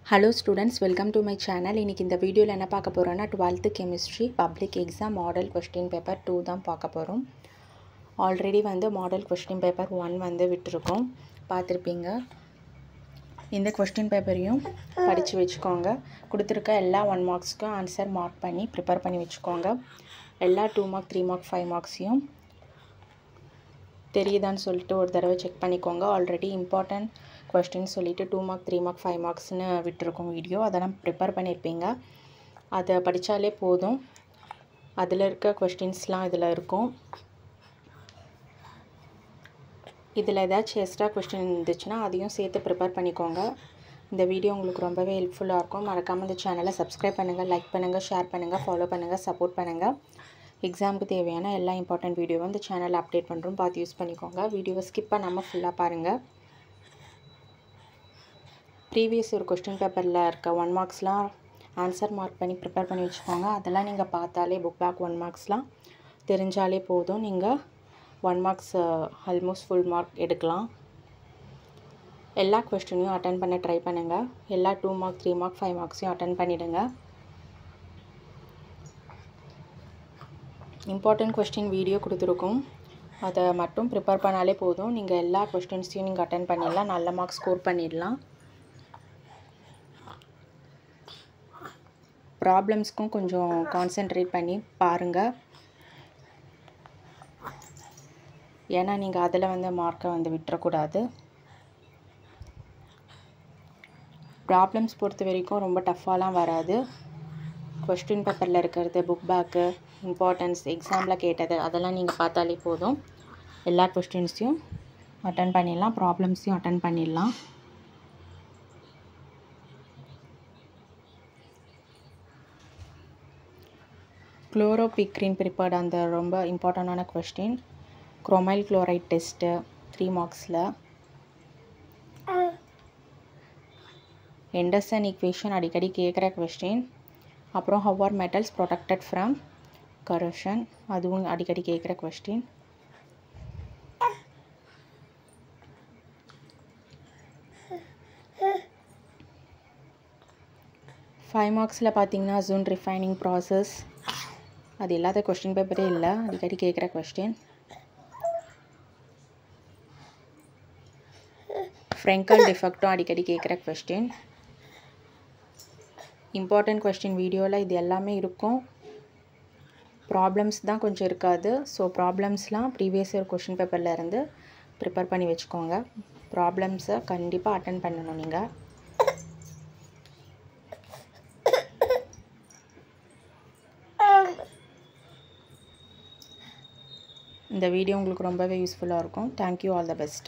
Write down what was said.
Hello students, welcome to my channel. இன்னைக்கு இந்த வீடியோல என்ன பார்க்க போறோம்னா 12th chemistry public exam model question paper 2 தான் பார்க்க போறோம். ஆல்ரெடி வந்து model question paper 1 வந்து விட்டுருக்கோம். பார்த்திருப்பீங்க. இந்த question paperையும் படிச்சு வெச்சுக்கோங்க. கொடுத்திருக்க எல்லா 1 marksக்கு ஆன்சர் மார்க் பண்ணி prepare பண்ணி வெச்சுக்கோங்க. எல்லா 2 mark 3 mark 5 marksையும் தெரியுதான்னு சொல்லிட்டு ஒரு தடவை செக் பண்ணிக்கோங்க. ஆல்ரெடி இம்பார்ட்டன்ட் क्वेश्चंस சொல்லிட்டு 2 mark 3 mark 5 marksனு விட்டுருக்கோம் வீடியோ. அதெல்லாம் ப்ரிப்பேர் பண்ணிருப்பீங்க. அதை படிச்சாலே போதும். அதில இருக்க क्वेश्चंसலாம் இதல இருக்கும். இதில ஏதாச்சும் எக்ஸ்ட்ரா क्वेश्चन இருந்துச்சுனா அதையும் சேர்த்து ப்ரிப்பேர் பண்ணிக்கோங்க. இந்த வீடியோ உங்களுக்கு ரொம்பவே ஹெல்ப்ஃபுல்லா இருக்கும். மறக்காம இந்த சேனலை சப்ஸ்கிரைப் பண்ணுங்க, லைக் பண்ணுங்க, ஷேர் பண்ணுங்க, ஃபாலோ பண்ணுங்க, சப்போர்ட் பண்ணுங்க. எக்ஸாம்க்கு தேவையான எல்லா இம்பார்ட்டன்ட் வீடியோவும் இந்த சேனல்ல அப்டேட் பண்றோம். பார்த்து யூஸ் பண்ணிக்கோங்க. வீடியோவை ஸ்கிப் பண்ணாம ஃபுல்லா பாருங்க. ப்ரீவியஸ் ஒரு क्वेश्चन பேப்பர்ல இருக்க 1 மார்க்ஸ்லாம் ஆன்சர் மார்க் பண்ணி ப்ரிப்பேர் பண்ணி வெச்சுக்கோங்க. அதெல்லாம் நீங்க பார்த்தாலே புக் பேக் 1 மார்க்ஸ்லாம் தெரிஞ்சாலே போதும். நீங்க 1 மார்க்ஸ் ஆல்மோஸ்ட் ஃபுல் மார்க் எடுக்கலாம். எல்லா क्वेश्चनையும் அட்டெண்ட் பண்ண ட்ரை பண்ணுங்க. எல்லா 2 மார்க் 3 மார்க் 5 மார்க்ஸையும் அட்டெண்ட் பண்ணிடுங்க. இம்பார்ட்டன்ட் क्वेश्चन வீடியோ கொடுத்திருக்கோம். அத மட்டும் ப்ரிப்பேர் பண்ணாலே போதும். நீங்க எல்லா क्वेश्चंसையும் நீங்க அட்டெண்ட் பண்ணிடலாம். நல்ல மார்க் ஸ்கோர் பண்ணிடலாம். ப்ராப்ளம்ஸ்க்கும் கொஞ்சம் கான்சென்ட்ரேட் பண்ணி பாருங்க. ஏன்னா நீங்க அதில வந்து மார்க்கை வந்து விட்டுற கூடாது. ப்ராப்ளம்ஸ் பொறுத்தவரைக்கும் ரொம்ப டஃப்பாலாம் வராது. क्वेश्चन பேப்பர்ல இருக்குது புக் பேக் இம்பார்ட்டன்ஸ் எக்ஸாம்ல கேட்டது அதெல்லாம் நீங்க பார்த்தாலே போதும். எல்லா क्वेश्चंसையும் அட்டெண்ட் பண்ணிடலாம். ப்ராப்ளம்ஸையும் அட்டெண்ட் பண்ணிடலாம். குளோரோபிக்ரின் ப்ரிப்பேர்ட் அந்த ரொம்ப இம்பார்ட்டன்டான क्वेश्चन. குரோமைல் குளோரைட் டெஸ்ட் 3 மார்க்ஸ்ல. ஹெண்டர்சன் ஈக்குவேஷன் அடிக்கடி கேக்குற क्वेश्चन. அப்புறம் how are metals protected from corrosion அதுவும் அடிக்கடி கேக்குற क्वेश्चन. ஃபைவ் மார்க்ஸ்ல பாத்தீங்கன்னா ஜூன் ரிஃபைனிங் process அது இல்லாத क्वेश्चन பேப்பரே இல்ல. அடிக்கடி கேக்குற क्वेश्चन. ஃப்ரெங்கல் டிஃபெக்ட்டும் அடிக்கடி கேக்குற क्वेश्चन. இம்பார்ட்டன்ட் क्वेश्चन வீடியோல இது எல்லாமே இருக்கும். ப்ராப்ளம்ஸ் தான் கொஞ்சம் இருக்காது. சோ ப்ராப்ளம்ஸ்லாம் ப்ரீவியஸ் இயர் क्वेश्चन பேப்பர்ல இருந்து ப்ரிப்பேர் பண்ணி வெச்சுக்கோங்க. ப்ராப்ளம்ஸை கண்டிப்பா அட்டெண்ட் பண்ணனும் நீங்க. இந்த வீடியோ உங்களுக்கு ரொம்பவே யூஸ்ஃபுல்லா இருக்கும். Thank you, all the best.